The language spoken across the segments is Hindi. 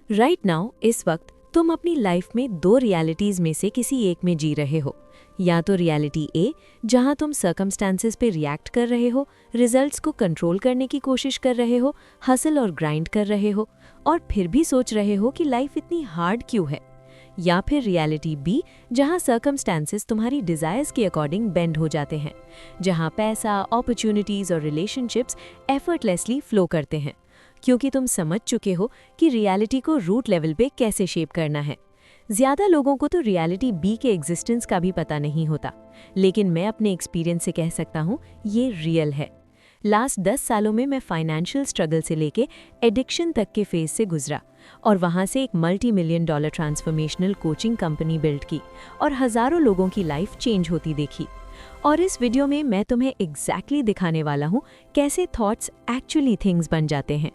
राइट नाउ इस वक्त तुम अपनी लाइफ में दो रियलिटीज में से किसी एक में जी रहे हो। या तो रियलिटी ए, जहां तुम सर्कमस्टांसेस पे रिएक्ट कर रहे हो, रिजल्ट्स को कंट्रोल करने की कोशिश कर रहे हो, हसल और ग्राइंड कर रहे हो और फिर भी सोच रहे हो कि लाइफ इतनी हार्ड क्यों है। या फिर रियलिटी बी, जहां सर्कमस्टांसेस तुम्हारी डिजायर्स के अकॉर्डिंग बेंड हो जाते हैं, जहां पैसा, अपॉर्चुनिटीज और रिलेशनशिप्स एफर्टलेसली फ्लो करते हैं, क्योंकि तुम समझ चुके हो कि रियलिटी को रूट लेवल पे कैसे शेप करना है। ज्यादा लोगों को तो रियलिटी बी के एग्जिस्टेंस का भी पता नहीं होता, लेकिन मैं अपने एक्सपीरियंस से कह सकता हूँ ये रियल है। लास्ट 10 सालों में मैं फाइनेंशियल स्ट्रगल से लेके एडिक्शन तक के फेज से गुजरा और वहाँ से एक $multi-million transformational coaching company build की और हज़ारों लोगों की लाइफ चेंज होती देखी। और इस वीडियो में मैं तुम्हें एग्जैक्टली दिखाने वाला हूँ कैसे थॉट्स एक्चुअली थिंग्स बन जाते हैं।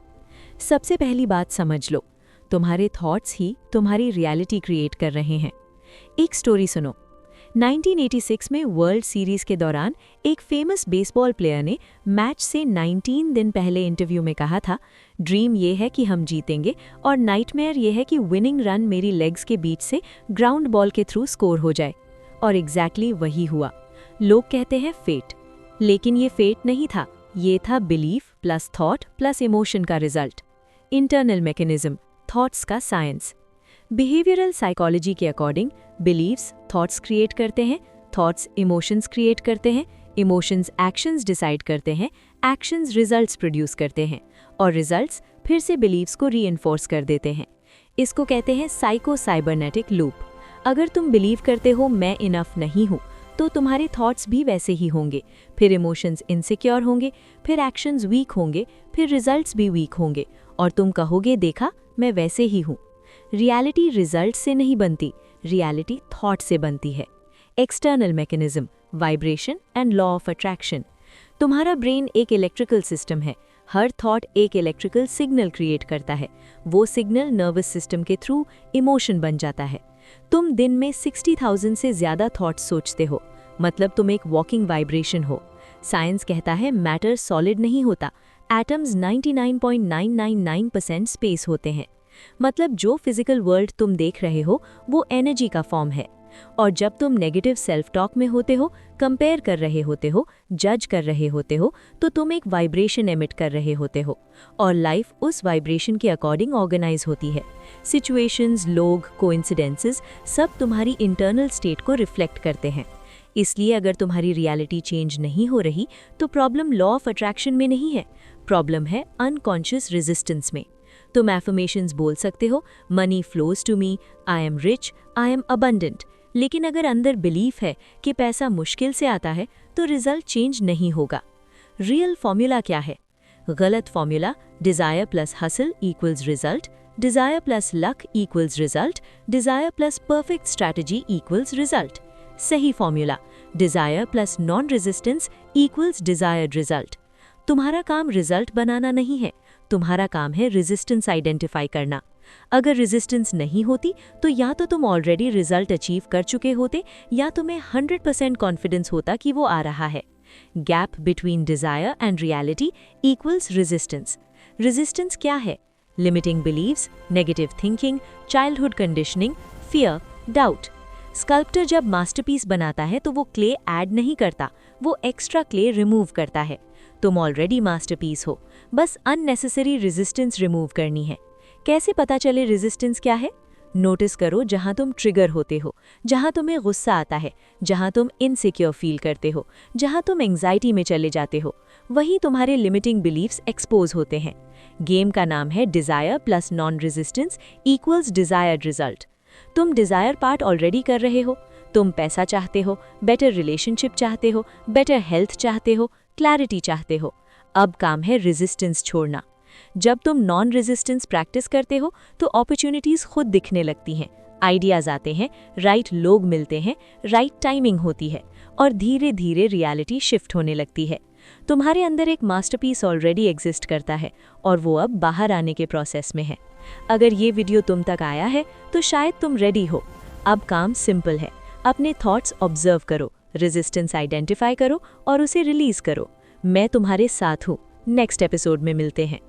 सबसे पहली बात समझ लो, तुम्हारे थॉट्स ही तुम्हारी रियलिटी क्रिएट कर रहे हैं। एक स्टोरी सुनो। 1986 में वर्ल्ड सीरीज के दौरान एक फेमस बेसबॉल प्लेयर ने मैच से 19 दिन पहले इंटरव्यू में कहा था, ड्रीम ये है कि हम जीतेंगे और नाइटमेयर ये है कि विनिंग रन मेरी लेग्स के बीच से ग्राउंड बॉल के थ्रू स्कोर हो जाए। और एग्जैक्टली वही हुआ। लोग कहते हैं फेट, लेकिन ये फेट नहीं था, ये था belief plus thought plus emotion का रिजल्ट। इंटरनल मैकेनिज्म, थॉट्स का साइंस। बिहेवियरल साइकोलॉजी के अकॉर्डिंग बिलीव्स थॉट्स क्रिएट करते हैं, थॉट्स इमोशंस क्रिएट करते हैं, इमोशंस एक्शंस डिसाइड करते हैं, एक्शंस रिजल्ट्स प्रोड्यूस करते हैं और रिजल्ट्स फिर से बिलीव्स को रीइंफोर्स कर देते हैं। इसको कहते हैं साइको साइबरनेटिक लूप। अगर तुम बिलीव करते हो मैं इनफ नहीं हूँ, तो तुम्हारे थॉट्स भी वैसे ही होंगे, फिर इमोशंस इनसिक्योर होंगे, फिर एक्शंस वीक होंगे, फिर रिजल्ट्स भी वीक होंगे और तुम कहोगे देखा मैं वैसे ही हूँ। रियलिटी रिजल्ट से नहीं बनती, रियलिटी थॉट से बनती है। External mechanism, vibration and law of attraction. तुम्हारा ब्रेन एक इलेक्ट्रिकल सिस्टम है। हर थॉट एक इलेक्ट्रिकल सिग्नल क्रिएट करता है। वो सिग्नल नर्वस सिस्टम के थ्रू इमोशन बन जाता है। तुम दिन में 60,000 से ज्यादा थॉट्स सोचते हो, मतलब तुम एक वॉकिंग वाइब्रेशन हो। साइंस कहता है मैटर सॉलिड नहीं होता, एटम्स 99.999% स्पेस होते हैं। मतलब जो फिजिकल वर्ल्ड तुम देख रहे हो वो एनर्जी का फॉर्म है। और जब तुम नेगेटिव सेल्फ टॉक में होते हो, कंपेयर कर रहे होते हो, जज कर रहे होते हो, तो तुम एक वाइब्रेशन एमिट कर रहे होते हो और लाइफ उस वाइब्रेशन के अकॉर्डिंग ऑर्गेनाइज होती है। सिचुएशंस, लोग, कोइंसिडेंसेस सब तुम्हारी इंटरनल स्टेट को रिफ्लेक्ट करते हैं। इसलिए अगर तुम्हारी रियलिटी चेंज नहीं हो रही तो प्रॉब्लम लॉ ऑफ अट्रैक्शन में नहीं है, प्रॉब्लम है अनकॉन्शियस रेजिस्टेंस में। तुम एफर्मेशंस बोल सकते हो, money flows to me, I am rich, I am abundant, लेकिन अगर अंदर बिलीफ है कि पैसा मुश्किल से आता है तो रिजल्ट चेंज नहीं होगा। रियल फॉर्मूला क्या है? गलत formula desire plus hustle equals result, desire plus luck equals result, desire plus perfect strategy equals result. सही formula desire plus non resistance equals desired result. तुम्हारा काम रिजल्ट बनाना नहीं है, तुम्हारा काम है रेजिस्टेंस आइडेंटिफाई करना। अगर रेजिस्टेंस नहीं होती तो या तो तुम ऑलरेडी रिजल्ट अचीव कर चुके होते या तुम्हें 100% कॉन्फिडेंस होता कि वो आ रहा है। Gap between desire and reality equals resistance. Resistance क्या है? Limiting beliefs, negative thinking, childhood conditioning, fear, doubt. Sculptor जब मास्टरपीस बनाता है तो वो क्ले ऐड नहीं करता, वो एक्स्ट्रा क्ले रिमूव करता है। तुम ऑलरेडी मास्टरपीस हो, बस अननेसेसरी रेजिस्टेंस रिमूव करनी है। कैसे पता चले रेजिस्टेंस क्या है? नोटिस करो जहां तुम ट्रिगर होते हो, जहां तुम्हें गुस्सा आता है, जहां तुम इनसिक्योर फील करते हो, जहां तुम एंग्जाइटी में चले जाते हो, वहीं तुम्हारे लिमिटिंग बिलीव्स एक्सपोज होते हैं। गेम का नाम है desire plus non resistance equals desired result. तुम डिजायर पार्ट ऑलरेडी कर रहे हो। तुम पैसा चाहते हो, बेटर रिलेशनशिप चाहते हो, बेटर हेल्थ चाहते हो, क्लैरिटी चाहते हो। अब काम है रेजिस्टेंस छोड़ना। जब तुम नॉन रेजिस्टेंस प्रैक्टिस करते हो तो अपॉर्चुनिटीज खुद दिखने लगती हैं, आइडियाज आते हैं, राइट लोग मिलते हैं, राइट टाइमिंग होती है और धीरे धीरे रियलिटी शिफ्ट होने लगती है। तुम्हारे अंदर एक मास्टरपीस ऑलरेडी एग्जिस्ट करता है और वो अब बाहर आने के प्रोसेस में है। अगर ये वीडियो तुम तक आया है तो शायद तुम रेडी हो। अब काम सिंपल है, अपने थॉट्स ऑब्जर्व करो, रेजिस्टेंस आइडेंटिफाई करो और उसे रिलीज करो। मैं तुम्हारे साथ हूँ। नेक्स्ट एपिसोड में मिलते हैं।